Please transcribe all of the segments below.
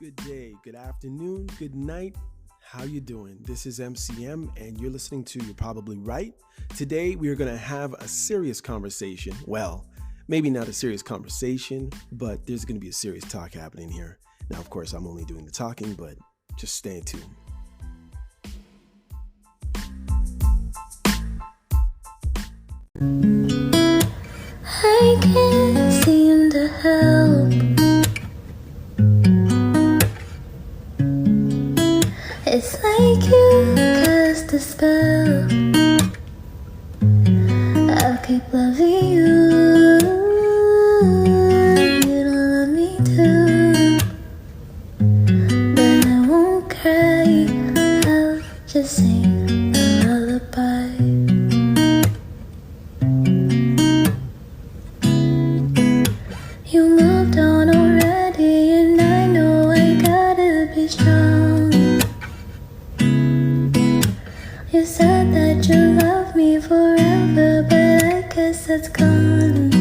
good day, good afternoon, good night. How you doing? This is MCM and you're listening to You're Probably Right. Today we are going to have a serious conversation. Well, maybe not a serious conversation, but there's going to be a serious talk happening here. Now, of course, I'm only doing the talking, but just stay tuned. I can't seem to help. It's like you cast a spell. I'll keep loving you. You don't love me too. But I won't cry. I'll just sing a lullaby. You moved on already, and I know I gotta be strong. You said that you love me forever, but I guess that's gone.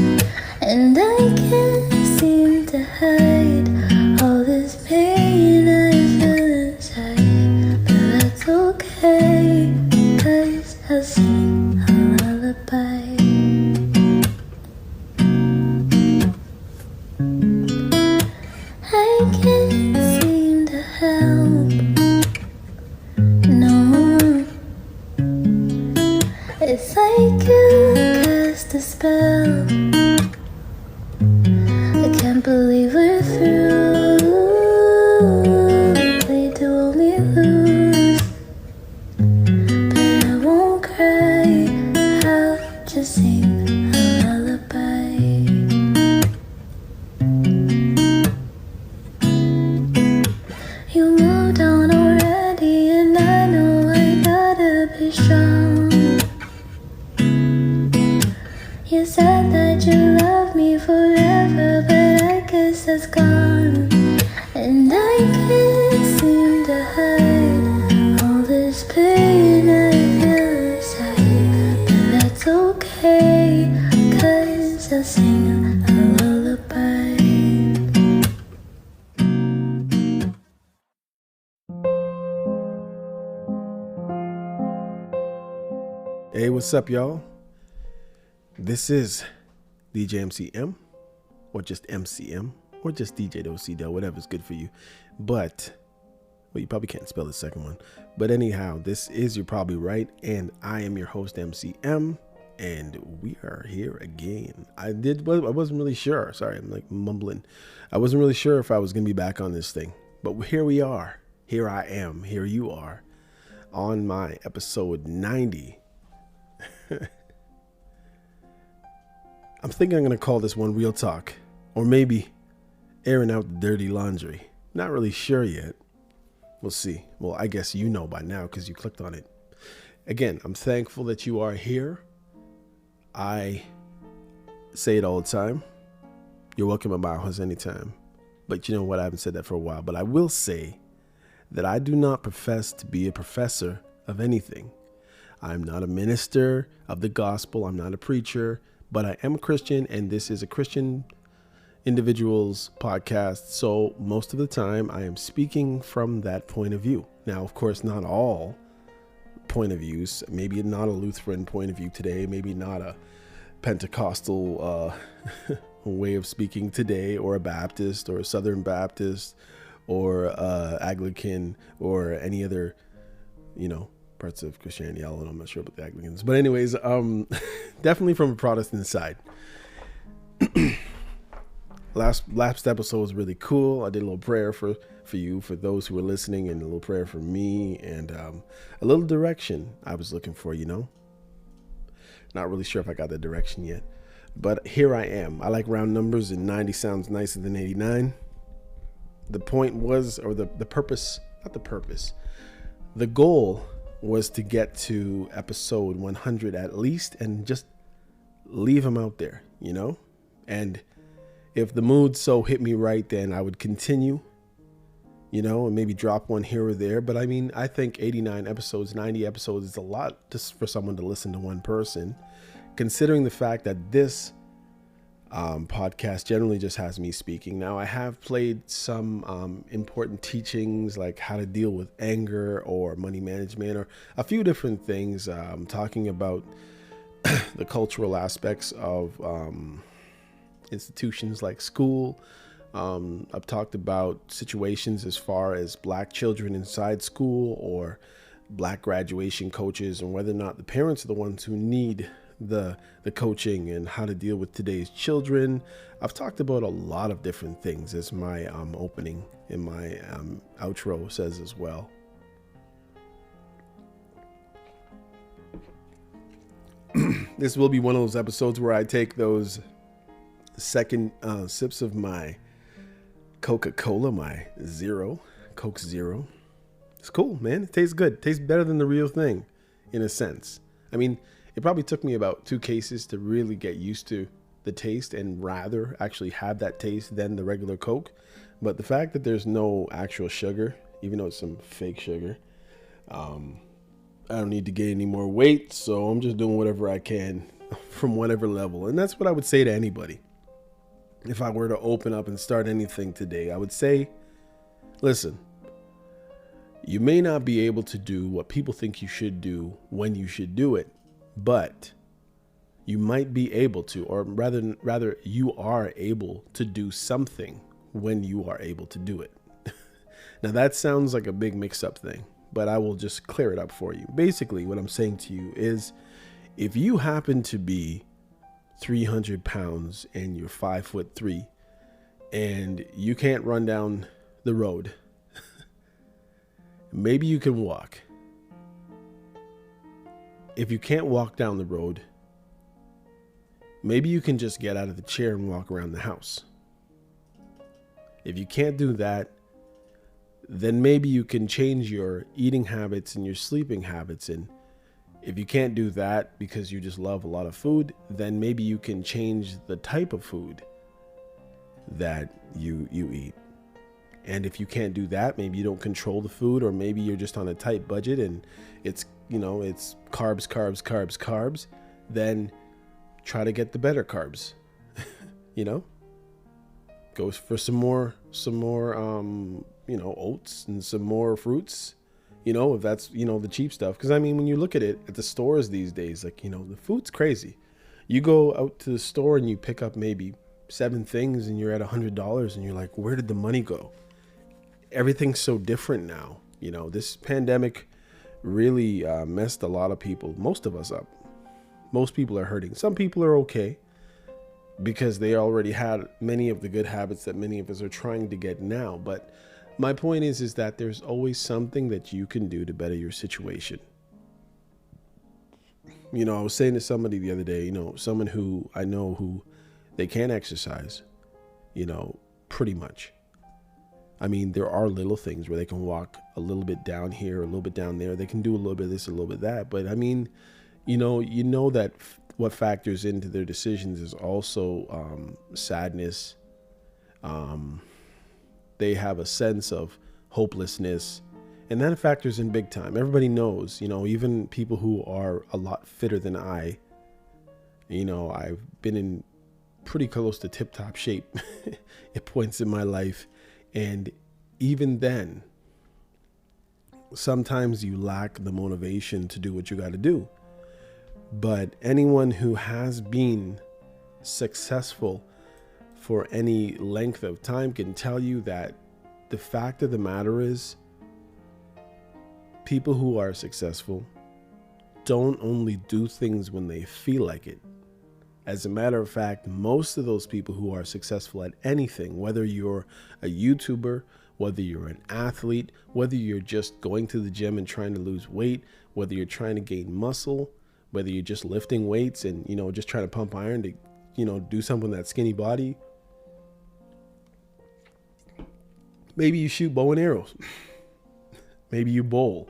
And I can't seem to hide all this pain I feel inside. But that's okay, 'cause I'll sing a lullaby. I can't seem to help. No, it's like you cast a spell. I can't believe we're through. We do only lose. But I won't cry. I'll just sing a lullaby. You moved on already, and I know I gotta be strong. You said that you love me forever, but I guess that's gone. And I can't seem to hide all this pain I feel inside. But that's okay, 'cause I'll sing a lullaby. Hey, what's up, y'all? This is DJ MCM, or just MCM, or just DJ Dosey, whatever's good for you. But, well, you probably can't spell the second one. But anyhow, this is You're Probably Right, and I am your host, MCM, and we are here again. I wasn't really sure. Sorry, I'm like mumbling. I wasn't really sure if I was going to be back on this thing. But here we are. Here I am. Here you are. On my episode 90. I'm thinking I'm going to call this one Real Talk, or maybe airing out the dirty laundry. Not really sure yet. We'll see. Well, I guess you know by now because you clicked on it. Again, I'm thankful that you are here. I say it all the time. You're welcome at my house anytime. But you know what? I haven't said that for a while. But I will say that I do not profess to be a professor of anything. I'm not a minister of the gospel. I'm not a preacher, but I am a Christian, and this is a Christian individuals podcast. So most of the time I am speaking from that point of view. Now, of course, not all point of views. Maybe not a Lutheran point of view today. Maybe not a Pentecostal way of speaking today, or a Baptist, or a Southern Baptist, or Anglican, or any other, parts of Christianity. I'm not sure about the Anglicans, but anyways, definitely from a Protestant side. Last episode was really cool. I did a little prayer for you, for those who were listening, and a little prayer for me, and a little direction I was looking for. Not really sure if I got the direction yet, but here I am. I like round numbers, and 90 sounds nicer than 89. The point was, or the purpose, not the purpose, the goal was to get to episode 100 at least, and just leave them out there, and if the mood so hit me right, then I would continue, and maybe drop one here or there. But I mean, I think 89 episodes, 90 episodes is a lot just for someone to listen to one person, considering the fact that this Podcast generally just has me speaking. Now, I have played some important teachings like how to deal with anger or money management or a few different things, talking about the cultural aspects of institutions like school. I've talked about situations as far as black children inside school or black graduation coaches and whether or not the parents are the ones who need the coaching and how to deal with today's children. I've talked about a lot of different things, as my opening in my outro says as well. This will be one of those episodes where I take those second sips of my Coca-Cola, my Coke Zero. It's cool, man. It tastes good. It tastes better than the real thing, in a sense. I mean, it probably took me about 2 cases to really get used to the taste and rather actually have that taste than the regular Coke. But the fact that there's no actual sugar, even though it's some fake sugar, I don't need to gain any more weight, so I'm just doing whatever I can from whatever level. And that's what I would say to anybody. If I were to open up and start anything today, I would say, listen, you may not be able to do what people think you should do when you should do it, but you might be able to, or rather you are able to do something when you are able to do it. Now that sounds like a big mix-up thing, but I will just clear it up for you. Basically, what I'm saying to you is, if you happen to be 300 pounds and you're 5'3" and you can't run down the road, maybe you can walk. If you can't walk down the road, maybe you can just get out of the chair and walk around the house. If you can't do that, then maybe you can change your eating habits and your sleeping habits. And if you can't do that because you just love a lot of food, then maybe you can change the type of food that you eat. And if you can't do that, maybe you don't control the food, or maybe you're just on a tight budget and it's carbs, then try to get the better carbs. Go for some more oats and some more fruits, if that's, the cheap stuff. Because I mean, when you look at it at the stores these days, the food's crazy. You go out to the store and you pick up maybe 7 things and you're at $100 and you're like, where did the money go? Everything's so different now. This pandemic really messed a lot of people, most of us, up. Most people are hurting. Some people are okay because they already had many of the good habits that many of us are trying to get now. But my point is that there's always something that you can do to better your situation. I was saying to somebody the other day, someone who I know who they can't exercise, pretty much. I mean, there are little things where they can walk a little bit down here, a little bit down there. They can do a little bit of this, a little bit of that. But I mean, that what factors into their decisions is also sadness. They have a sense of hopelessness, and that factors in big time. Everybody knows, even people who are a lot fitter than I, I've been in pretty close to tip-top shape at points in my life. And even then, sometimes you lack the motivation to do what you got to do. But anyone who has been successful for any length of time can tell you that the fact of the matter is, people who are successful don't only do things when they feel like it. As a matter of fact, most of those people who are successful at anything, whether you're a YouTuber, whether you're an athlete, whether you're just going to the gym and trying to lose weight, whether you're trying to gain muscle, whether you're just lifting weights and, just trying to pump iron to, do something with that skinny body. Maybe you shoot bow and arrows. Maybe you bowl.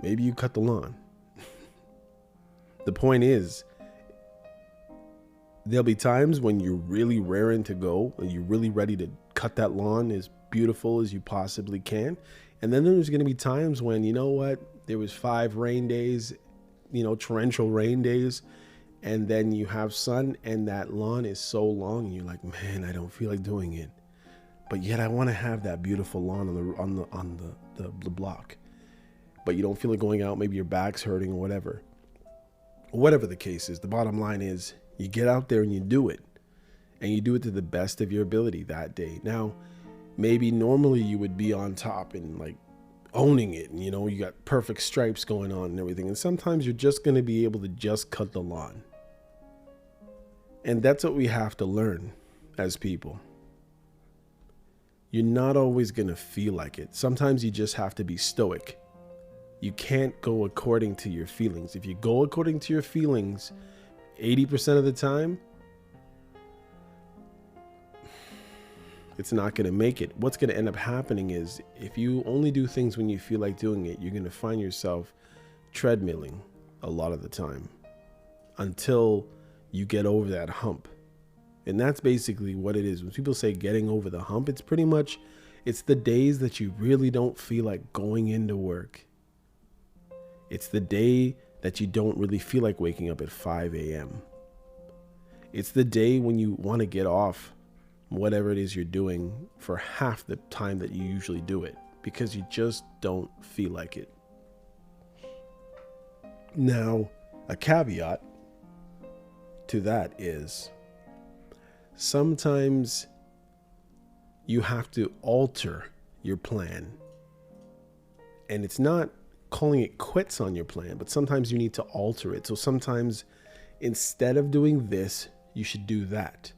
Maybe you cut the lawn. The point is, there'll be times when you're really raring to go and you're really ready to cut that lawn as beautiful as you possibly can. And then there's going to be times when, there was 5 rain days, torrential rain days, and then you have sun and that lawn is so long and you're like, man, I don't feel like doing it, but yet I want to have that beautiful lawn on the block, but you don't feel like going out. Maybe your back's hurting or whatever the case is. The bottom line is you get out there and you do it, and you do it to the best of your ability that day. Now, maybe normally you would be on top and like owning it, and you know, you got perfect stripes going on and everything, and sometimes you're just going to be able to just cut the lawn. And that's what we have to learn as people. You're not always going to feel like it. Sometimes you just have to be stoic. You can't go according to your feelings. If you go according to your feelings 80% of the time, it's not going to make it. What's going to end up happening is if you only do things when you feel like doing it, you're going to find yourself treadmilling a lot of the time until you get over that hump. And that's basically what it is. When people say getting over the hump, it's pretty much, it's the days that you really don't feel like going into work. It's the day that you don't really feel like waking up at 5 a.m. It's the day when you want to get off whatever it is you're doing for half the time that you usually do it, because you just don't feel like it. Now, a caveat to that is sometimes you have to alter your plan. And it's not calling it quits on your plan, but sometimes you need to alter it. So sometimes instead of doing this, you should do that.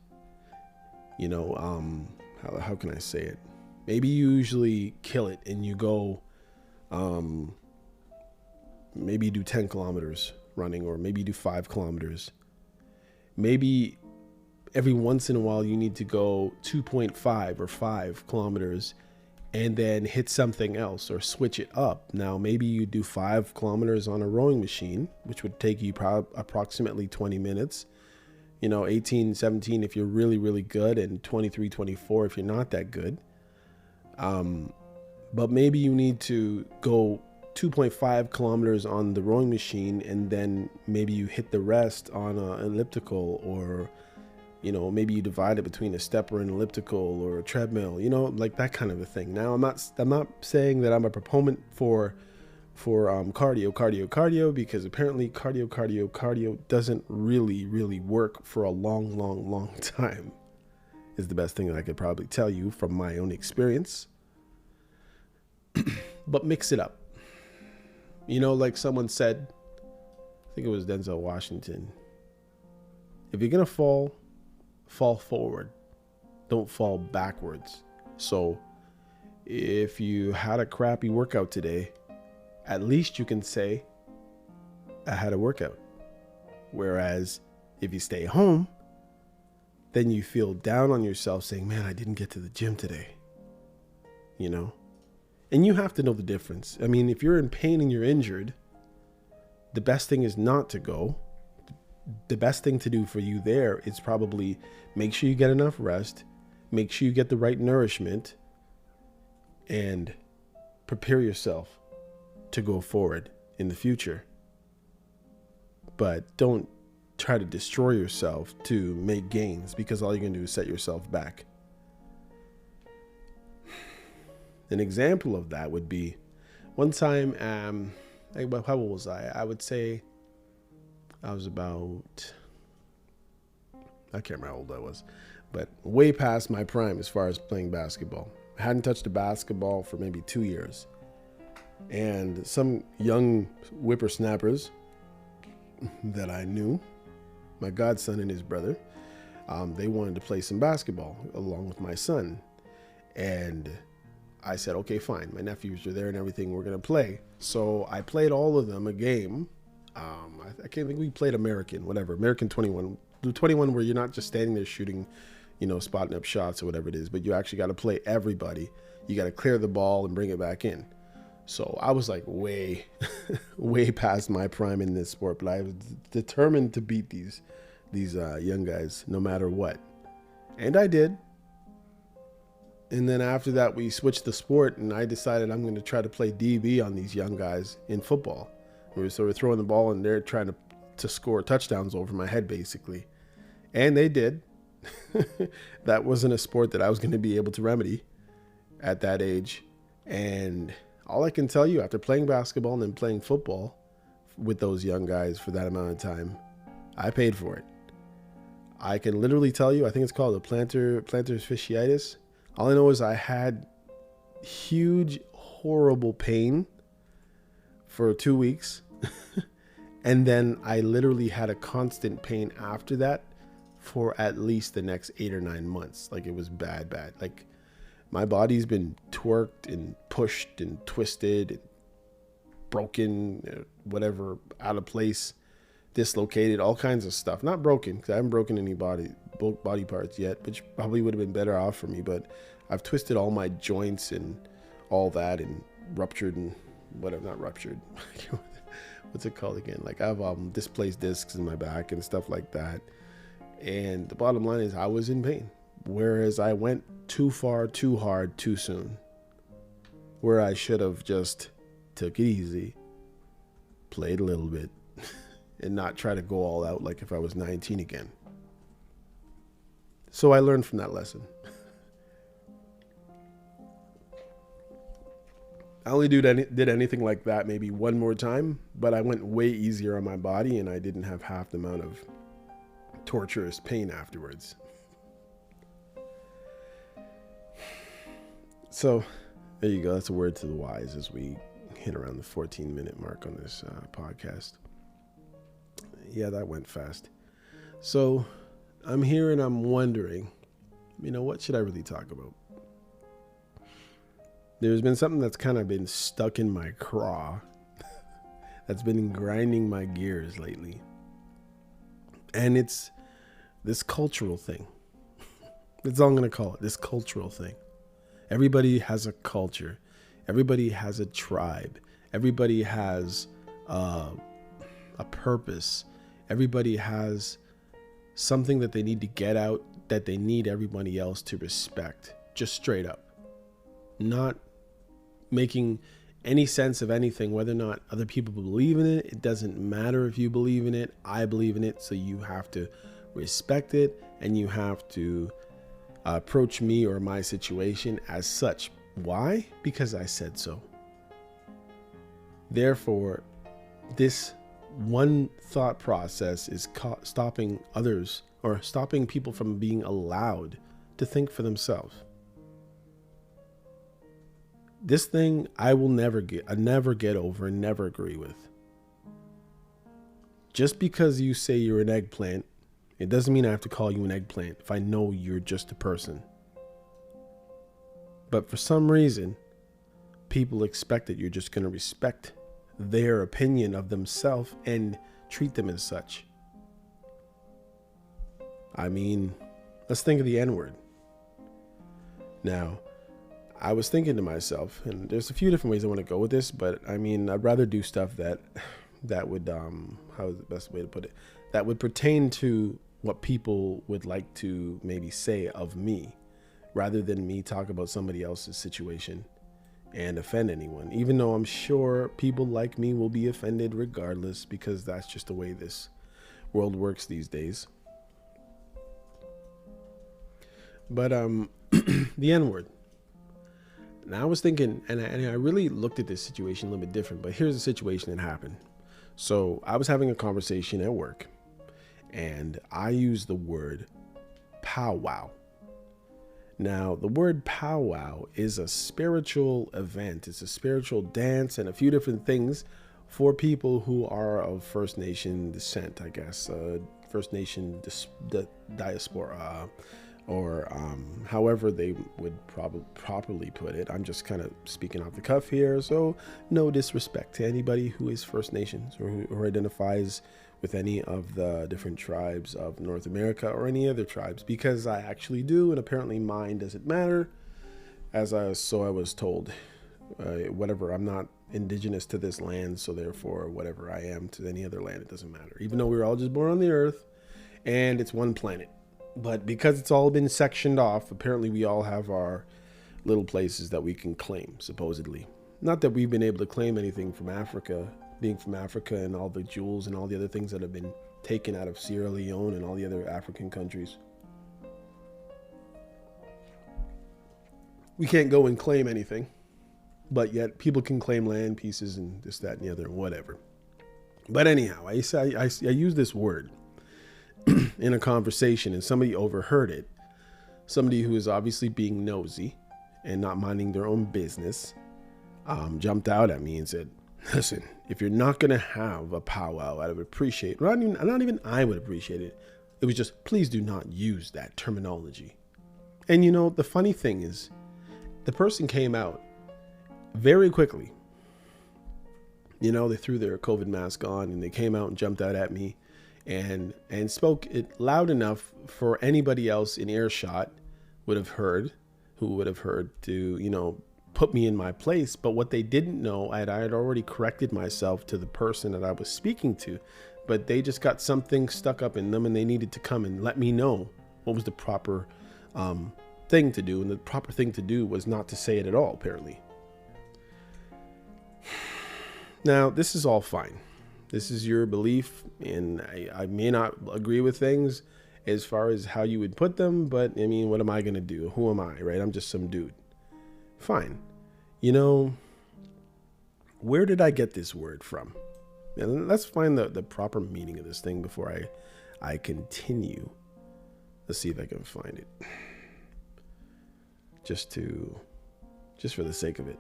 You know, how can I say it? Maybe you usually kill it and you go, maybe you do 10 kilometers running, or maybe you do 5 kilometers. Maybe every once in a while you need to go 2.5 or 5 kilometers and then hit something else or switch it up. Now, maybe you do 5 kilometers on a rowing machine, which would take you approximately 20 minutes. You know, 18, 17 if you're really, really good, and 23, 24 if you're not that good. But maybe you need to go 2.5 kilometers on the rowing machine, and then maybe you hit the rest on an elliptical, or, you know, maybe you divide it between a step or an elliptical or a treadmill, you know, like that kind of a thing. Now, I'm not saying that I'm a proponent for cardio, because apparently cardio doesn't really work for a long time, is the best thing that I could probably tell you from my own experience. But mix it up. You know, like someone said, I think it was Denzel Washington, if you're gonna fall forward, don't fall backwards. So if you had a crappy workout today, at least you can say, I had a workout. Whereas if you stay home, then you feel down on yourself saying, man, I didn't get to the gym today. You know? And you have to know the difference. I mean, if you're in pain and you're injured, the best thing is not to go. The best thing to do for you there is probably make sure you get enough rest, make sure you get the right nourishment, and prepare yourself to go forward in the future. But don't try to destroy yourself to make gains, because all you're going to do is set yourself back. An example of that would be one time, how old was I? I would say I was about, I can't remember how old I was, but way past my prime as far as playing basketball. I hadn't touched a basketball for maybe 2 years. And some young whippersnappers that I knew, my godson and his brother, they wanted to play some basketball along with my son. And I said, okay, fine. My nephews are there and everything. We're going to play. So I played all of them a game. I can't think we played American 21. The 21 where you're not just standing there shooting, you know, spotting up shots or whatever it is, but you actually got to play everybody. You got to clear the ball and bring it back in. So I was like way past my prime in this sport, but I was determined to beat these young guys no matter what. And I did. And then after that, we switched the sport, and I decided I'm going to try to play DB on these young guys in football. So we're throwing the ball, and they're trying to to score touchdowns over my head, basically. And they did. That wasn't a sport that I was going to be able to remedy at that age. And all I can tell you, after playing basketball and then playing football with those young guys for that amount of time, I paid for it. I can literally tell you, I think it's called a plantar fasciitis. All I know is I had huge, horrible pain for 2 weeks. And then I literally had a constant pain after that for at least the next 8 or 9 months. Like, it was bad. Like, my body's been twerked and pushed and twisted and broken, whatever, out of place, dislocated, all kinds of stuff. Not broken, because I haven't broken any body parts yet, which probably would have been better off for me. But I've twisted all my joints and all that, and ruptured and whatever, not ruptured. What's it called again? Like, I have displaced discs in my back and stuff like that. And the bottom line is I was in pain. Whereas I went too far, too hard, too soon. Where I should have just took it easy, played a little bit, and not try to go all out like if I was 19 again. So I learned from that lesson. I only did anything like that maybe one more time, but I went way easier on my body, and I didn't have half the amount of torturous pain afterwards. So there you go. That's a word to the wise as we hit around the 14-minute mark on this podcast. Yeah, that went fast. So I'm here and I'm wondering, what should I really talk about? There's been something that's kind of been stuck in my craw that's been grinding my gears lately. And it's this cultural thing. That's all I'm going to call it, this cultural thing. Everybody has a culture. Everybody has a tribe. Everybody has a purpose. Everybody has something that they need to get out, that they need everybody else to respect. Just straight up. Not making any sense of anything, whether or not other people believe in it. It doesn't matter if you believe in it. I believe in it. So you have to respect it, and you have to approach me or my situation as such. Why? Because I said so. Therefore, this one thought process is stopping others, or stopping people from being allowed to think for themselves. This thing I will never get over and never agree with. Just because you say you're an eggplant, it doesn't mean I have to call you an eggplant if I know you're just a person. But for some reason, people expect that you're just going to respect their opinion of themselves and treat them as such. I mean, let's think of the N-word. Now, I was thinking to myself, and there's a few different ways I want to go with this, but I mean, I'd rather do stuff that would, how is the best way to put it? That would pertain to what people would like to maybe say of me, rather than me talk about somebody else's situation and offend anyone, even though I'm sure people like me will be offended regardless, because that's just the way this world works these days. But the N-word. And I was thinking, and I really looked at this situation a little bit different, but here's the situation that happened. So I was having a conversation at work, and I used the word powwow. Now, the word powwow is a spiritual event. It's a spiritual dance and a few different things for people who are of First Nation descent, I guess. First Nation diaspora, or however they would properly put it. I'm just kind of speaking off the cuff here, so no disrespect to anybody who is First Nations or who identifies with any of the different tribes of North America or any other tribes, because I actually do, and apparently mine doesn't matter, so I was told. Whatever, I'm not indigenous to this land, so therefore whatever I am to any other land, it doesn't matter, even though we were all just born on the earth and it's one planet. But because it's all been sectioned off, apparently we all have our little places that we can claim, supposedly. Not that we've been able to claim anything from Africa, being from Africa and all the jewels and all the other things that have been taken out of Sierra Leone and all the other African countries. We can't go and claim anything, but yet people can claim land pieces and this, that, and the other, and whatever. But anyhow, I use this word in a conversation, and somebody overheard it. Somebody who is obviously being nosy and not minding their own business jumped out at me and said, listen, if you're not going to have a powwow, I would appreciate, not even I would appreciate it. It was just, please do not use that terminology. And you know, the funny thing is, the person came out very quickly. You know, they threw their COVID mask on and they came out and jumped out at me and spoke it loud enough for anybody else in earshot who would have heard to, you know, put me in my place. But what they didn't know, I had already corrected myself to the person that I was speaking to, but they just got something stuck up in them and they needed to come and let me know what was the proper thing to do. And the proper thing to do was not to say it at all, apparently. Now, this is all fine. This is your belief, and I may not agree with things as far as how you would put them, but I mean, what am I going to do? Who am I, right? I'm just some dude. Fine. You know, where did I get this word from? And let's find the proper meaning of this thing before I continue. Let's see if I can find it. Just for the sake of it.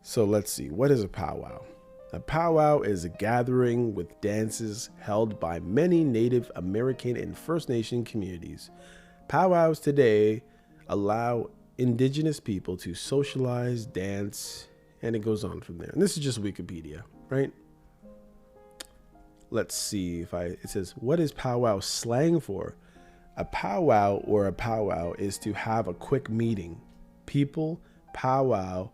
So let's see. What is a powwow? A powwow is a gathering with dances held by many Native American and First Nation communities. Powwows today allow indigenous people to socialize, dance, and it goes on from there. And this is just Wikipedia, right? Let's see it says, what is powwow slang for? A powwow is to have a quick meeting. People powwow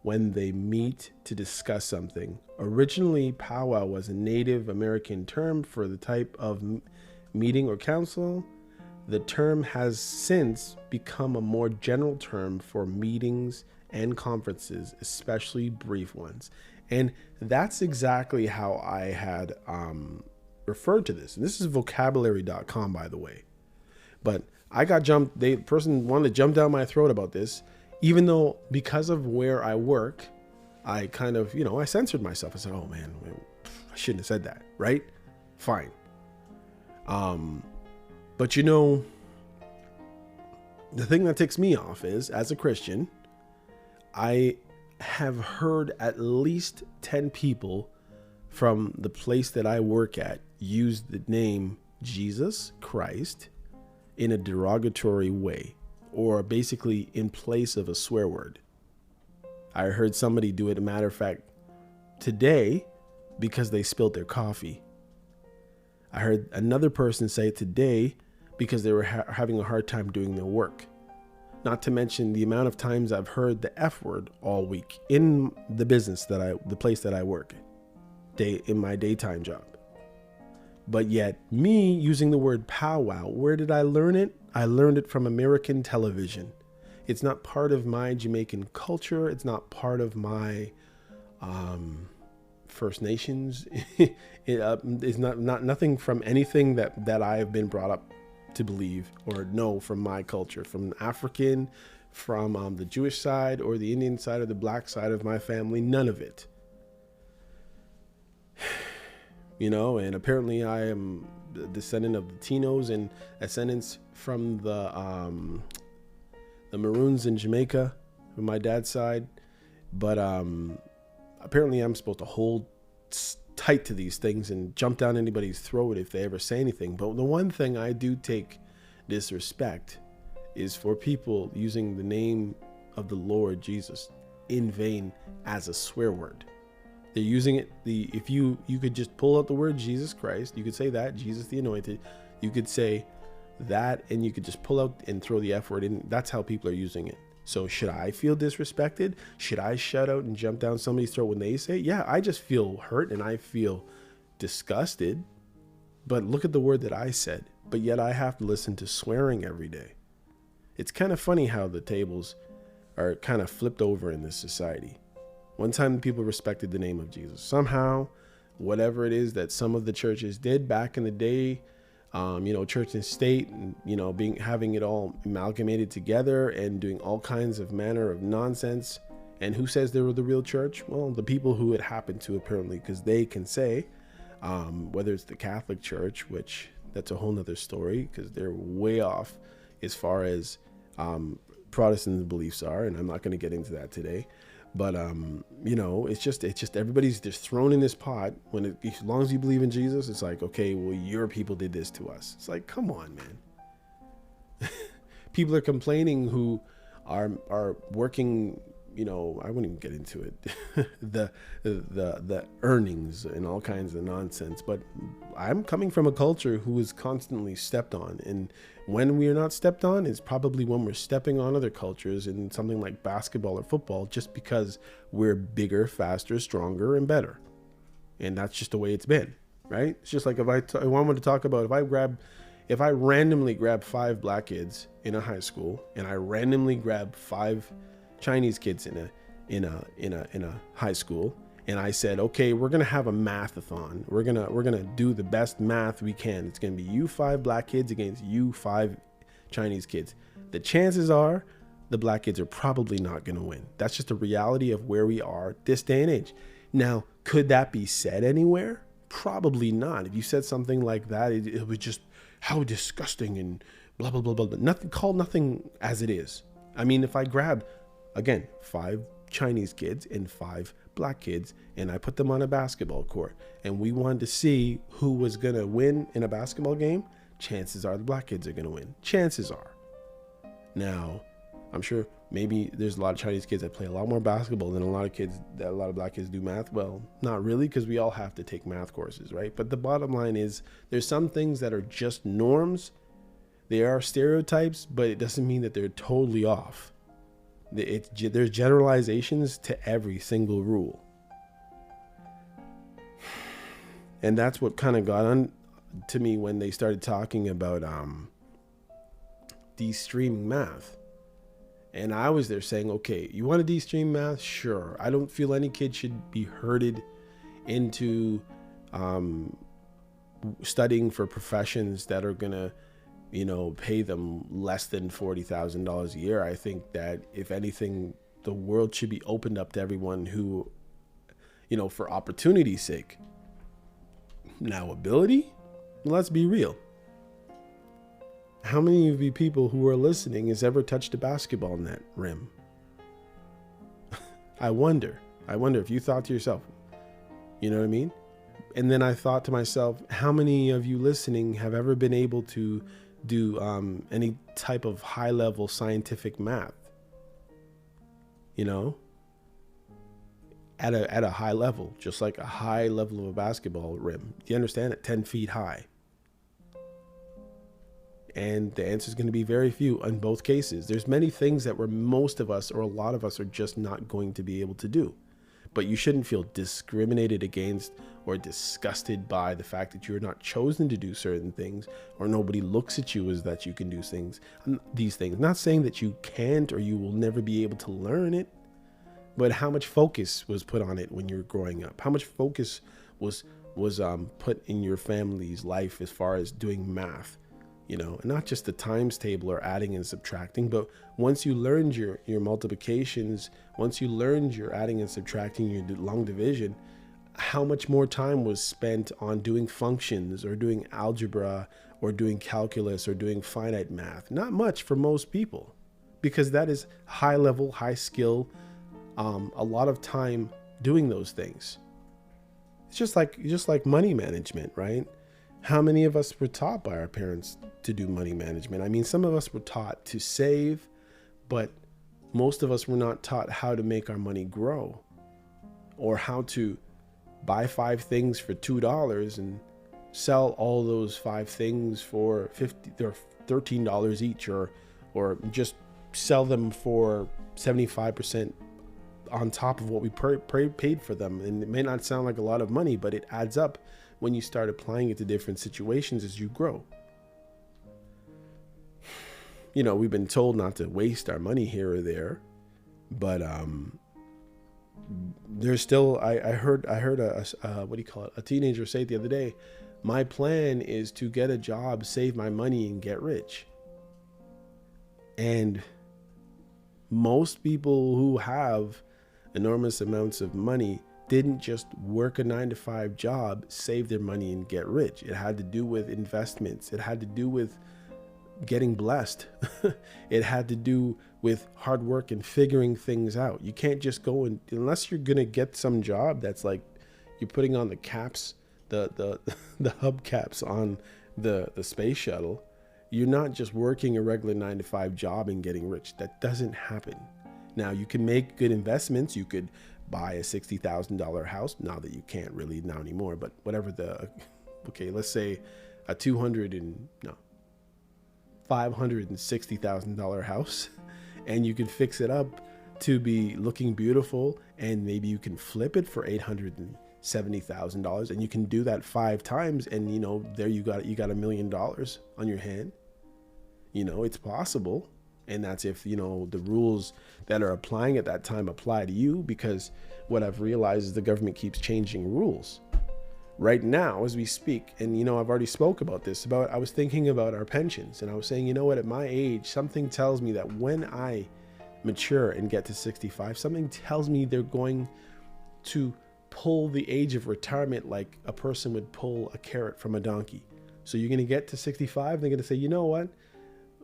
when they meet to discuss something. Originally, powwow was a Native American term for the type of meeting or council. The term has since become a more general term for meetings and conferences, especially brief ones. And that's exactly how I had referred to this. And this is vocabulary.com, by the way. But I got jumped. The person wanted to jump down my throat about this, even though because of where I work, I kind of, you know, I censored myself. I said, oh man, I shouldn't have said that, right? Fine. But you know, the thing that ticks me off is, as a Christian, I have heard at least 10 people from the place that I work at use the name Jesus Christ in a derogatory way, or basically in place of a swear word. I heard somebody do it, a matter of fact, today because they spilled their coffee. I heard another person say it today because they were having a hard time doing their work. Not to mention the amount of times I've heard the F word all week in the business the place that I work, in my daytime job. But yet me using the word powwow, where did I learn it? I learned it from American television. It's not part of my Jamaican culture. It's not part of my First Nations. It's nothing from anything that I have been brought up to believe or know from my culture, from African, from the Jewish side or the Indian side or the black side of my family. None of it. You know, and apparently I am a descendant of the Tinos and ascendants from the Maroons in Jamaica from my dad's side. But apparently I'm supposed to hold tight to these things and jump down anybody's throat if they ever say anything. But the one thing I do take disrespect is for people using the name of the Lord Jesus in vain as a swear word. They're using it. If you could just pull out the word Jesus Christ, you could say that, Jesus the Anointed. You could say that, and you could just pull out and throw the F word in. That's how people are using it. So should I feel disrespected? Should I shout out and jump down somebody's throat when they say it? Yeah, I just feel hurt and I feel disgusted. But look at the word that I said. But yet I have to listen to swearing every day. It's kind of funny how the tables are kind of flipped over in this society. One time people respected the name of Jesus. Somehow, whatever it is that some of the churches did back in the day, church and state, and, having it all amalgamated together and doing all kinds of manner of nonsense. And who says they were the real church? Well, the people who it happened to, apparently, because they can say, whether it's the Catholic Church, which that's a whole nother story because they're way off as far as Protestant beliefs are. And I'm not going to get into that today. But, it's just everybody's just thrown in this pot as long as you believe in Jesus, it's like, okay, well, your people did this to us. It's like, come on, man. People are complaining who are working, I wouldn't even get into it, the earnings and all kinds of nonsense. But I'm coming from a culture who is constantly stepped on. And when we are not stepped on, it's probably when we're stepping on other cultures in something like basketball or football, just because we're bigger, faster, stronger, and better. And that's just the way it's been, right? It's just like if I wanted to talk about, if I randomly grab 5 black kids in a high school and I randomly grab 5 Chinese kids in a high school, and I said, okay, we're gonna have a math-a-thon. We're gonna do the best math we can. It's gonna be you 5 black kids against you 5 Chinese kids. The chances are the black kids are probably not gonna win. That's just the reality of where we are this day and age. Now, could that be said anywhere? Probably not. If you said something like that, it was just how disgusting and blah blah blah blah. Nothing as it is. I mean, if I grab, again, 5 Chinese kids and 5 black kids, and I put them on a basketball court, and we wanted to see who was going to win in a basketball game, chances are the black kids are going to win. Chances are. Now, I'm sure maybe there's a lot of Chinese kids that play a lot more basketball than a lot of black kids do math. Well, not really, because we all have to take math courses, right? But the bottom line is there's some things that are just norms. They are stereotypes, but it doesn't mean that they're totally off. There's generalizations to every single rule. And that's what kind of got on to me when they started talking about de-streaming math. And I was there saying, okay, you want to de-stream math? Sure. I don't feel any kid should be herded into studying for professions that are going to pay them less than $40,000 a year. I think that if anything, the world should be opened up to everyone who, for opportunity's sake. Now, ability, let's be real. How many of you people who are listening has ever touched a basketball net rim? I wonder if you thought to yourself, you know what I mean? And then I thought to myself, how many of you listening have ever been able to do any type of high-level scientific math, at a high level, just like a high level of a basketball rim. Do you understand it? 10 feet high. And the answer is going to be very few in both cases. There's many things that most of us or a lot of us are just not going to be able to do. But you shouldn't feel discriminated against or disgusted by the fact that you're not chosen to do certain things, or nobody looks at you as that you can do these things. Not saying that you can't or you will never be able to learn it, but how much focus was put on it when you were growing up? How much focus was put in your family's life as far as doing math? And not just the times table or adding and subtracting, but once you learned your multiplications, once you learned your adding and subtracting, your long division, how much more time was spent on doing functions or doing algebra or doing calculus or doing finite math? Not much for most people, because that is high level, high skill, a lot of time doing those things. It's just like money management, right? How many of us were taught by our parents to do money management? I mean, some of us were taught to save, but most of us were not taught how to make our money grow, or how to buy 5 things for $2 and sell all those 5 things for $50 or $13 each, or just sell them for 75% on top of what we paid for them. And it may not sound like a lot of money, but it adds up when you start applying it to different situations as you grow. We've been told not to waste our money here or there, but there's still, I heard a what do you call it? A teenager say it the other day, my plan is to get a job, save my money, and get rich. And most people who have enormous amounts of money didn't just work a 9-to-5 job, save their money, and get rich. It had to do with investments. It had to do with getting blessed. It had to do with hard work and figuring things out. You can't just go and, unless you're gonna get some job that's like you're putting on the caps, the hubcaps on the space shuttle. You're not just working a regular 9-to-5 job and getting rich. That doesn't happen. Now, you can make good investments. You could buy a $60,000 house. Now that you can't really now anymore, but whatever okay, let's say a $560,000 house, and you can fix it up to be looking beautiful, and maybe you can flip it for $870,000, and you can do that 5 times, and there you got $1 million on your hand. It's possible. And that's if the rules that are applying at that time apply to you, because what I've realized is the government keeps changing rules right now as we speak. And I've already spoke about this, I was thinking about our pensions, and I was saying, at my age, something tells me that when I mature and get to 65, something tells me they're going to pull the age of retirement like a person would pull a carrot from a donkey. So you're going to get to 65, they're going to say, you know what?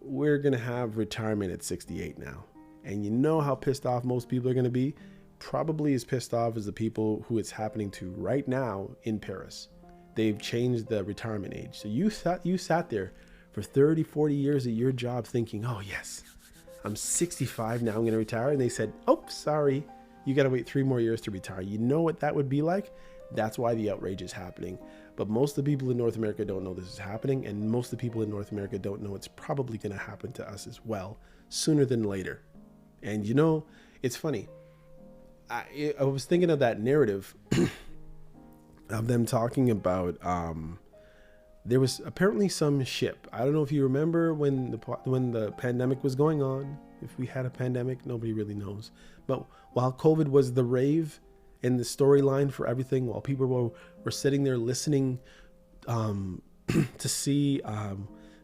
We're going to have retirement at 68 now. And you know how pissed off most people are going to be? Probably as pissed off as the people who it's happening to right now in Paris. They've changed the retirement age. So you sat there for 30, 40 years at your job thinking, oh yes, I'm 65 now, I'm going to retire. And they said, oh, sorry, you got to wait 3 more years to retire. You know what that would be like? That's why the outrage is happening. But most of the people in North America don't know this is happening, and most of the people in North America don't know it's probably going to happen to us as well, sooner than later. And it's funny. I was thinking of that narrative of them talking about there was apparently some ship. I don't know if you remember when the pandemic was going on. If we had a pandemic, nobody really knows. But while COVID was the rave and the storyline for everything, while people were sitting there listening to see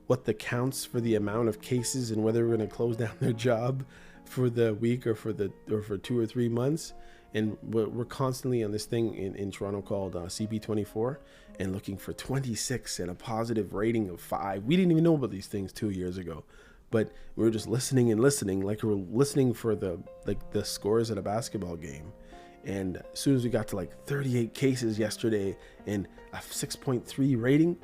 what the counts for the amount of cases and whether we're going to close down their job for the week or for 2 or 3 months. And we're constantly on this thing in Toronto called CP24 and looking for 26 and a positive rating of 5. We didn't even know about these things 2 years ago, but we were just listening like we were listening for the scores at a basketball game. And as soon as we got to 38 cases yesterday and a 6.3 rating,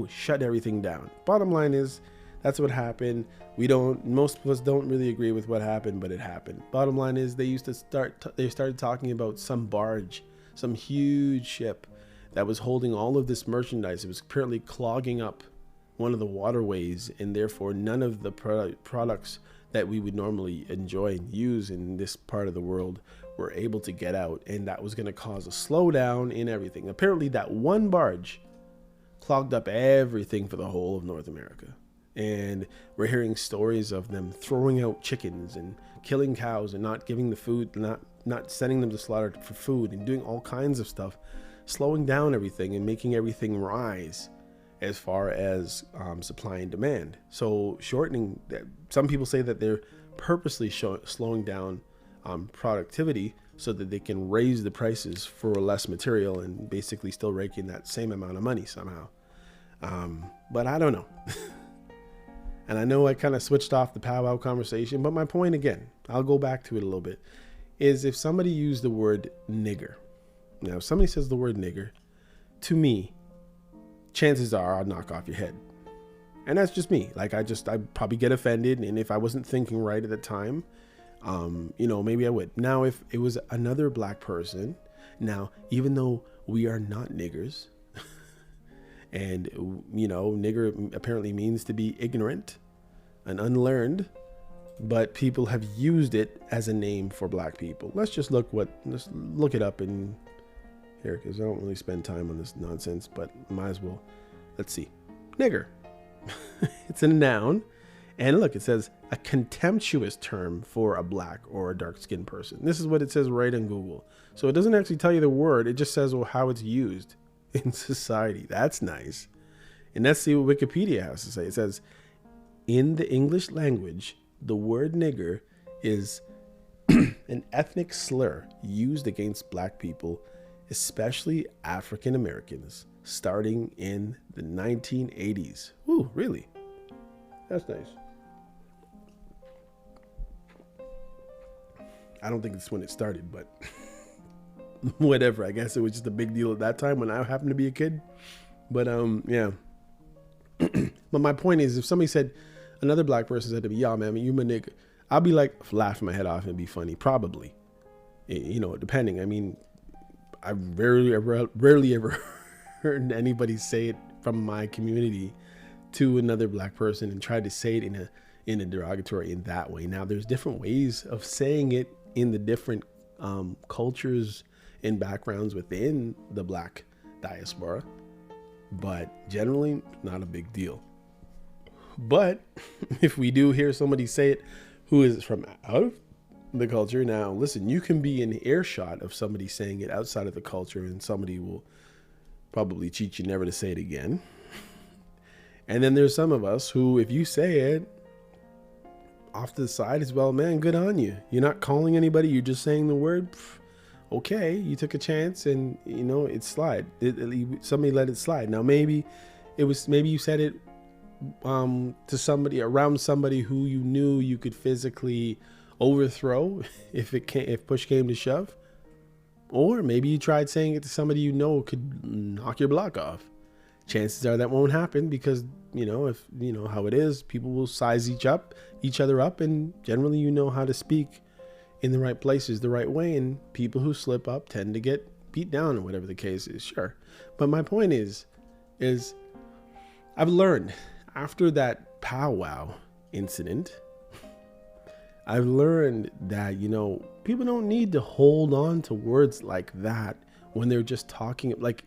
shut everything down. Bottom line is, that's what happened. Most of us don't really agree with what happened, but it happened. Bottom line is, they started talking about some barge, some huge ship that was holding all of this merchandise. It was apparently clogging up one of the waterways, and therefore none of the products that we would normally enjoy and use in this part of the world were able to get out, and that was going to cause a slowdown in everything. Apparently that one barge clogged up everything for the whole of North America. And we're hearing stories of them throwing out chickens and killing cows and not giving the food, not sending them to slaughter for food, and doing all kinds of stuff, slowing down everything and making everything rise as far as supply and demand. So shortening, some people say that they're purposely slowing down productivity so that they can raise the prices for less material and basically still rake in that same amount of money somehow. But I don't know. And I know I kind of switched off the powwow conversation, but my point again, I'll go back to it a little bit, is if somebody used the word nigger. Now, if somebody says the word nigger, to me, chances are I'll knock off your head. And that's just me. I'd probably get offended. And if I wasn't thinking right at the time, maybe I would. Now, if it was another black person, now, even though we are not niggers, and, nigger apparently means to be ignorant and unlearned, but people have used it as a name for black people. Let's look it up in here, because I don't really spend time on this nonsense, but might as well. Let's see. Nigger. It's a noun, And look, it says a contemptuous term for a black or a dark skinned person. This is what it says right in Google. So it doesn't actually tell you the word. It just says, well, how it's used in society. That's nice. And let's see what Wikipedia has to say. It says, in the English language, the word nigger is an ethnic slur used against black people, especially African Americans, starting in the 1980s. Ooh, really? That's nice. I don't think it's when it started, but whatever. I guess it was just a big deal at that time when I happened to be a kid. But yeah. But my point is, if somebody said, another black person said to me, "Y'all, man, you my nigga," I'll be like laughing my head off and be funny, probably. You know, depending. I mean, I rarely ever heard anybody say it from my community to another black person and try to say it in a derogatory in that way. Now, there's different ways of saying it in the different cultures and backgrounds within the black diaspora, but generally not a big deal. But if we do hear somebody say it who is from out of the culture, now listen, you can be in earshot of somebody saying it outside of the culture and somebody will probably cheat you never to say it again. And then there's some of us who, if you say it off to the side as well, man, good on you. You're not calling anybody. You're just saying the word. Okay, you took a chance and, you know, it slide. Somebody let it slide. Now, maybe you said it to somebody, around somebody who you knew you could physically overthrow if push came to shove. Or maybe you tried saying it to somebody you know could knock your block off. Chances are that won't happen because, you know, if you know how it is, people will size each other up, and generally you know how to speak in the right places the right way, and people who slip up tend to get beat down or whatever the case is. Sure. But my point is I've learned after that powwow incident, I've learned that, you know, people don't need to hold on to words like that when they're just talking. Like,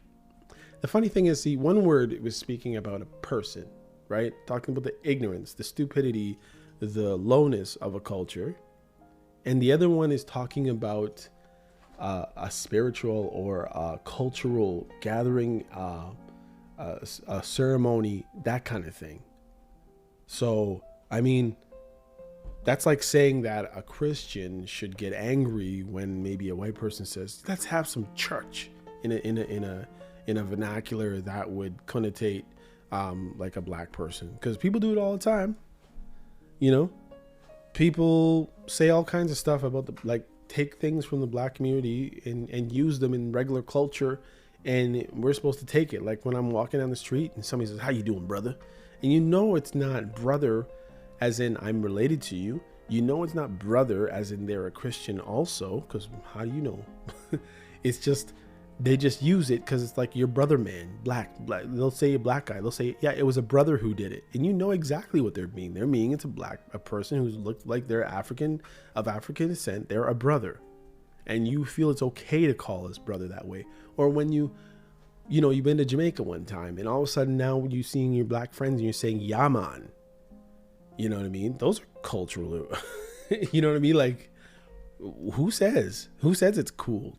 the funny thing is, see, one word it was speaking about a person, right? Talking about the ignorance, the stupidity, the lowness of a culture. And the other one is talking about a spiritual or a cultural gathering, a ceremony, that kind of thing. So, I mean, that's like saying that a Christian should get angry when maybe a white person says, "Let's have some church," in a vernacular that would connotate like a black person, because people do it all the time. You know, people say all kinds of stuff about take things from the black community and use them in regular culture, and we're supposed to take it. Like when I'm walking down the street and somebody says, "How you doing, brother?" And you know it's not brother as in I'm related to you. You know it's not brother as in they're a Christian also, because how do you know? It's just they just use it because it's like your brother, man, black. They'll say a black guy. They'll say, yeah, it was a brother who did it, and you know exactly what they're meaning. They're meaning it's a person who's looked like they're African descent. They're a brother, and you feel it's okay to call his brother that way. Or when you know you've been to Jamaica one time, and all of a sudden now you seeing your black friends and you're saying "Yaman." You know what I mean? Those are cultural. You know what I mean? Like, who says it's cool?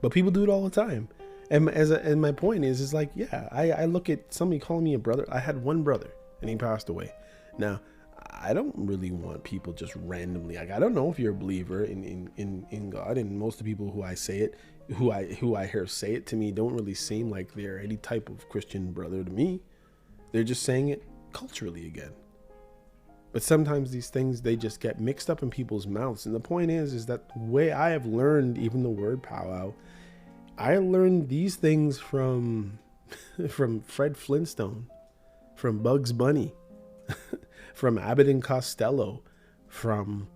But people do it all the time. And my point is like, yeah, I look at somebody calling me a brother. I had one brother and he passed away. Now, I don't really want people just randomly, like, I don't know if you're a believer in God, and most of the people who I hear say it to me don't really seem like they're any type of Christian brother to me. They're just saying it culturally again. But sometimes these things, they just get mixed up in people's mouths. And the point is that the way I have learned even the word powwow, I learned these things from Fred Flintstone, from Bugs Bunny, from Abbott and Costello, from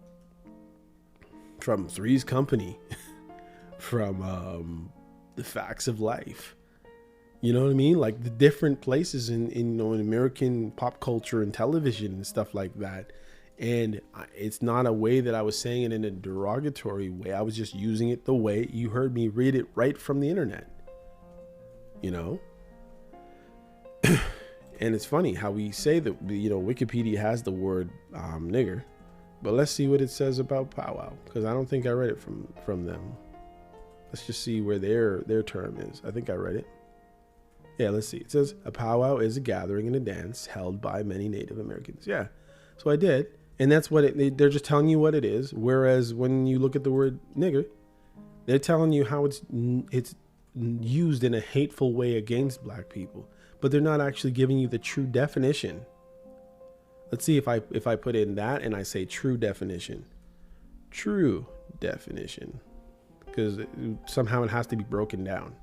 Three's Company, from The Facts of Life. You know what I mean? Like the different places in American pop culture and television and stuff like that. And it's not a way that I was saying it in a derogatory way. I was just using it the way you heard me read it right from the internet. You know? And it's funny how we say that, Wikipedia has the word nigger, but let's see what it says about powwow, because I don't think I read it from them. Let's just see where their term is. I think I read it. Yeah, let's see. It says a powwow is a gathering and a dance held by many Native Americans. Yeah, so I did, and that's what they're just telling you what it is. Whereas when you look at the word nigger, they're telling you how it's used in a hateful way against black people, but they're not actually giving you the true definition. Let's see if I put in that and I say true definition, because somehow it has to be broken down.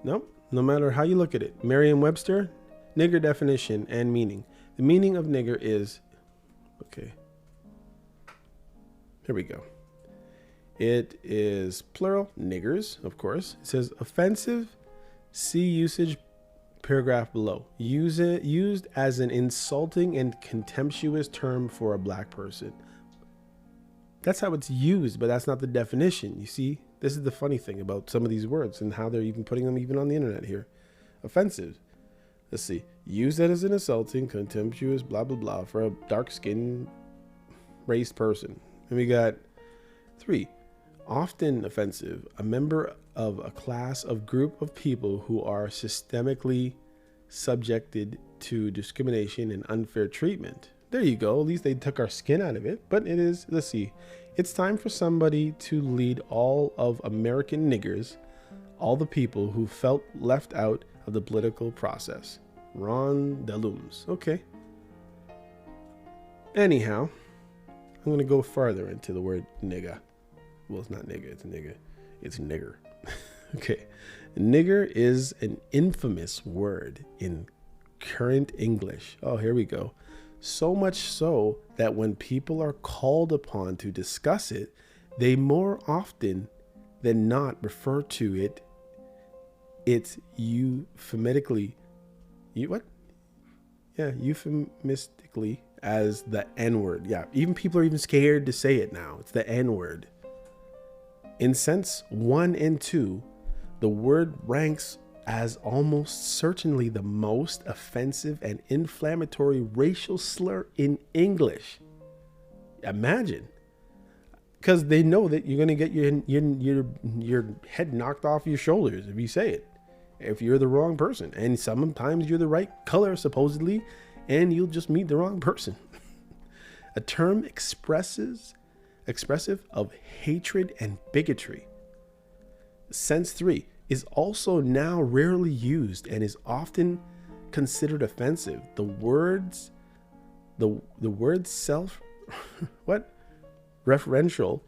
Nope. No matter how you look at it. Merriam-Webster, nigger definition and meaning. The meaning of nigger is, okay, here we go. It is plural, niggers, of course. It says offensive, see usage paragraph below. Used as an insulting and contemptuous term for a black person. That's how it's used, but that's not the definition. You see, this is the funny thing about some of these words and how they're even putting them even on the internet here. Offensive. Let's see. Used as an insulting, contemptuous, blah, blah, blah for a dark-skinned race person. And we got 3. Often offensive. A member of a class of group of people who are systemically subjected to discrimination and unfair treatment. There you go. At least they took our skin out of it. But it is, let's see. It's time for somebody to lead all of American niggers, all the people who felt left out of the political process. Ron DeLumes. Okay. Anyhow, I'm going to go farther into the word nigga. Well, it's not nigga. It's nigga. It's nigger. Okay. Nigger is an infamous word in current English. Oh, here we go. So much so that when people are called upon to discuss it, they more often than not refer to it. It's euphemistically as the N-word. Yeah, even people are even scared to say it now. It's the N-word. In sense 1 and 2, the word ranks as almost certainly the most offensive and inflammatory racial slur in English. Imagine. Because they know that you're going to get your head knocked off your shoulders if you say it, if you're the wrong person. And sometimes you're the right color, supposedly, and you'll just meet the wrong person. A term expressive of hatred and bigotry. Sense 3 is also now rarely used and is often considered offensive. The word self referential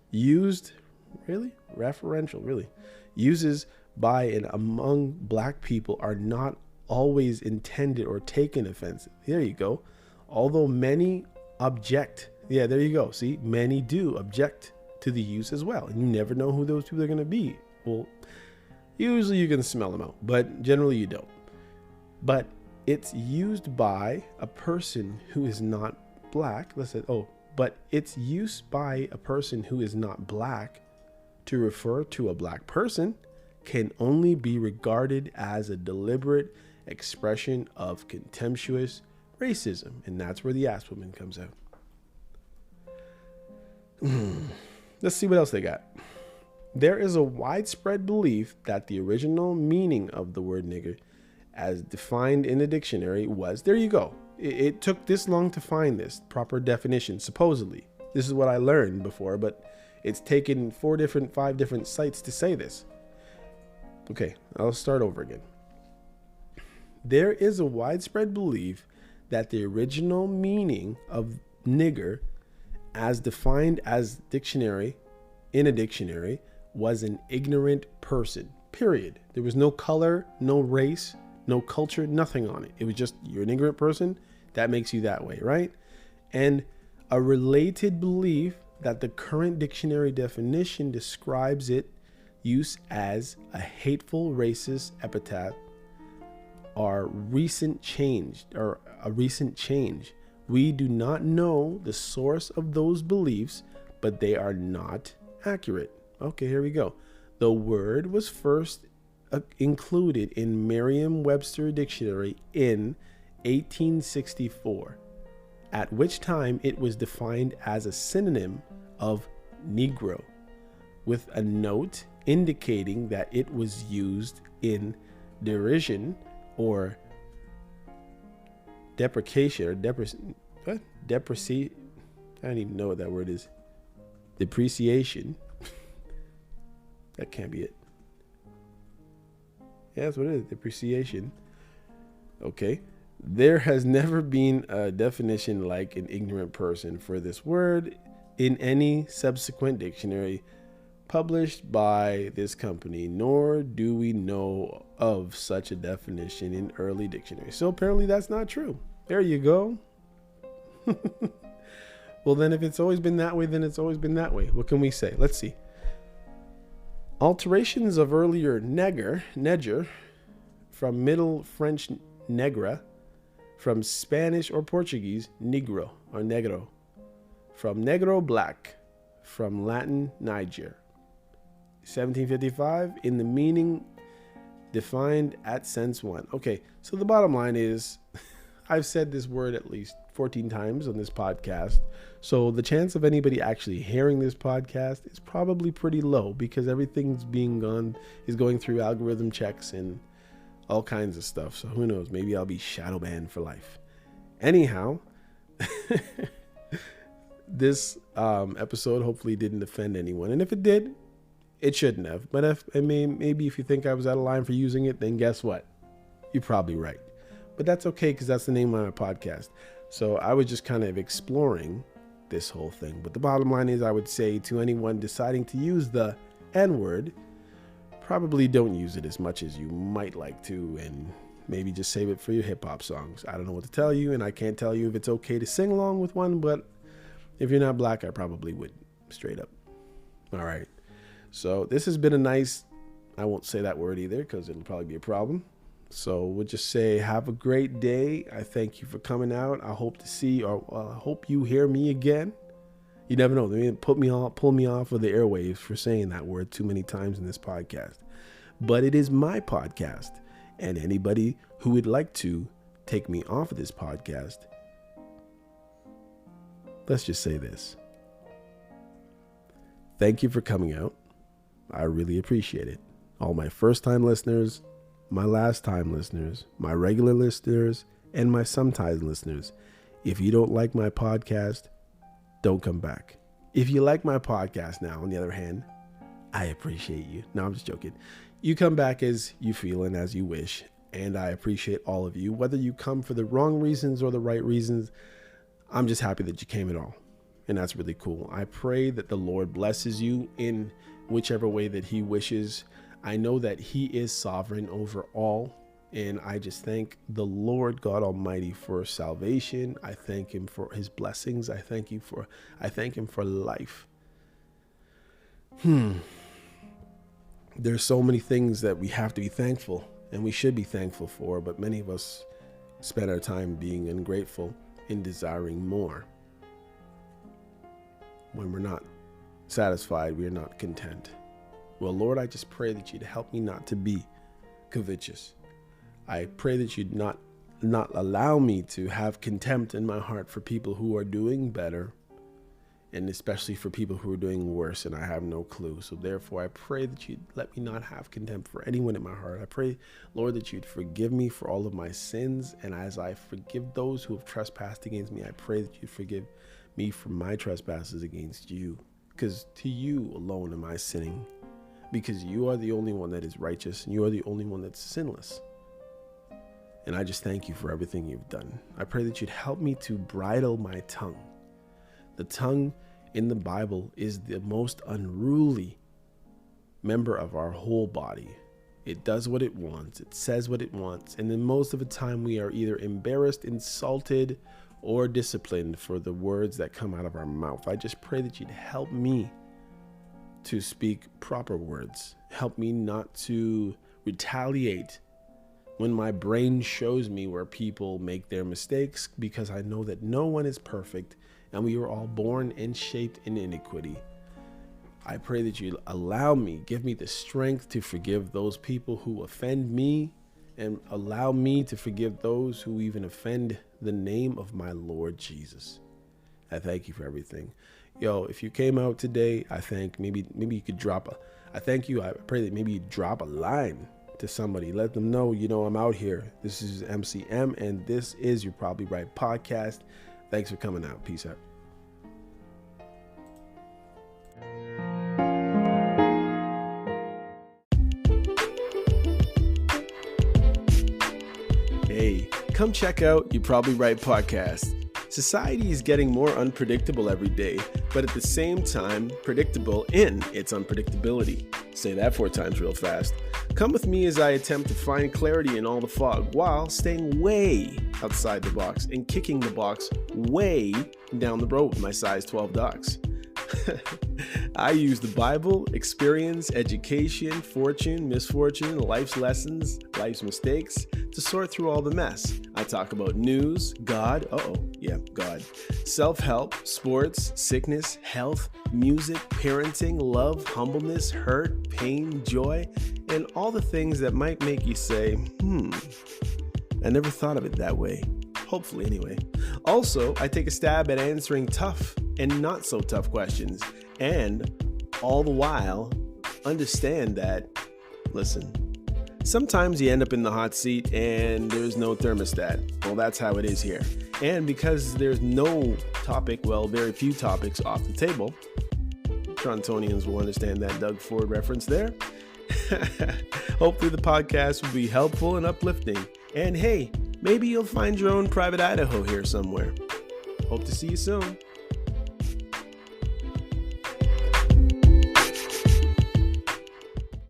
uses by and among black people are not always intended or taken offensive. There you go. Although many object. Yeah, there you go. See, many do object to the use as well. And you never know who those people are going to be. Well, usually you can smell them out, but generally you don't. But it's used by a person who is not black. But it's used by a person who is not black to refer to a black person can only be regarded as a deliberate expression of contemptuous racism. And that's where the ass woman comes out. Let's see what else they got. There is a widespread belief that the original meaning of the word nigger as defined in the dictionary was, there you go. It took this long to find this proper definition, supposedly. This is what I learned before, but it's taken 5 different sites to say this. Okay, I'll start over again. There is a widespread belief that the original meaning of nigger as defined as in a dictionary was an ignorant person, period. There was no color, no race, no culture, nothing on it. It was just, you're an ignorant person. That makes you that way, right? And a related belief that the current dictionary definition describes it use as a hateful racist epithet or a recent change. We do not know the source of those beliefs, but they are not accurate. Okay, here we go. The word was first included in Merriam-Webster Dictionary in 1864, at which time it was defined as a synonym of Negro, with a note indicating that it was used in derision or deprecation or depreciation. I don't even know what that word is. Depreciation. That can't be it. Yeah, that's what it is. Depreciation. Okay. There has never been a definition like an ignorant person for this word in any subsequent dictionary published by this company, nor do we know of such a definition in early dictionaries. So apparently that's not true. There you go. Well, then if it's always been that way, then it's always been that way. What can we say? Let's see. Alterations of earlier neger, from Middle French negra, from Spanish or Portuguese, negro or negro, from negro, black, from Latin, Niger. 1755, in the meaning defined at sense 1. Okay, so the bottom line is, I've said this word at least 14 times on this podcast. So the chance of anybody actually hearing this podcast is probably pretty low because everything's is going through algorithm checks and all kinds of stuff. So who knows? Maybe I'll be shadow banned for life. Anyhow, this episode hopefully didn't offend anyone. And if it did, it shouldn't have. But maybe if you think I was out of line for using it, then guess what? You're probably right. But that's okay because that's the name of my podcast. So I was just kind of exploring this whole thing. But the bottom line is, I would say to anyone deciding to use the N-word, probably don't use it as much as you might like to, and maybe just save it for your hip hop songs. I don't know what to tell you, and I can't tell you if it's okay to sing along with one, but if you're not black, I probably would, straight up. All right. So this has been a nice, I won't say that word either because it'll probably be a problem. So we'll just say, have a great day. I thank you for coming out. I hope to see, or I hope you hear me again. You never know. They may pull me off of the airwaves for saying that word too many times in this podcast. But it is my podcast. And anybody who would like to take me off of this podcast, let's just say this. Thank you for coming out. I really appreciate it. All my first-time listeners, my last-time listeners, my regular listeners, and my sometimes listeners. If you don't like my podcast, don't come back. If you like my podcast now, on the other hand, I appreciate you. No, I'm just joking. You come back as you feel and as you wish, and I appreciate all of you. Whether you come for the wrong reasons or the right reasons, I'm just happy that you came at all, and that's really cool. I pray that the Lord blesses you in whichever way that he wishes. I know that he is sovereign over all, and I just thank the Lord God Almighty for salvation. I thank him for his blessings. I thank him for life. There's so many things that we have to be thankful, and we should be thankful for, but many of us spend our time being ungrateful and desiring more. When we're not satisfied, we are not content. Well, Lord, I just pray that you'd help me not to be covetous. I pray that you'd not allow me to have contempt in my heart for people who are doing better, and especially for people who are doing worse, and I have no clue. So therefore, I pray that you'd let me not have contempt for anyone in my heart. I pray, Lord, that you'd forgive me for all of my sins, and as I forgive those who have trespassed against me, I pray that you'd forgive me for my trespasses against you, because to you alone am I sinning. Because you are the only one that is righteous, and you are the only one that's sinless. And I just thank you for everything you've done. I pray that you'd help me to bridle my tongue. The tongue in the Bible is the most unruly member of our whole body. It does what it wants. It says what it wants. And then most of the time we are either embarrassed, insulted, or disciplined for the words that come out of our mouth. I just pray that you'd help me to speak proper words. Help me not to retaliate when my brain shows me where people make their mistakes, because I know that no one is perfect and we were all born and shaped in iniquity. I pray that you allow me, give me the strength to forgive those people who offend me, and allow me to forgive those who even offend the name of my Lord Jesus. I thank you for everything. Yo, if you came out today, I think maybe you could I pray that maybe you drop a line to somebody. Let them know, I'm out here. This is MCM, and this is You're Probably Right podcast. Thanks for coming out. Peace out. Hey, come check out You're Probably Right podcast. Society is getting more unpredictable every day, but at the same time, predictable in its unpredictability. Say that 4 times real fast. Come with me as I attempt to find clarity in all the fog while staying way outside the box and kicking the box way down the road with my size 12 dogs. I use the Bible, experience, education, fortune, misfortune, life's lessons, life's mistakes to sort through all the mess. I talk about news, God, God, self-help, sports, sickness, health, music, parenting, love, humbleness, hurt, pain, joy, and all the things that might make you say, I never thought of it that way. Hopefully, anyway. Also, I take a stab at answering tough and not so tough questions, and all the while understand that, listen, sometimes you end up in the hot seat and there's no thermostat. Well, that's how it is here. And because there's no topic, very few topics off the table, Torontonians will understand that Doug Ford reference there. Hopefully the podcast will be helpful and uplifting. And hey, maybe you'll find your own private Idaho here somewhere. Hope to see you soon.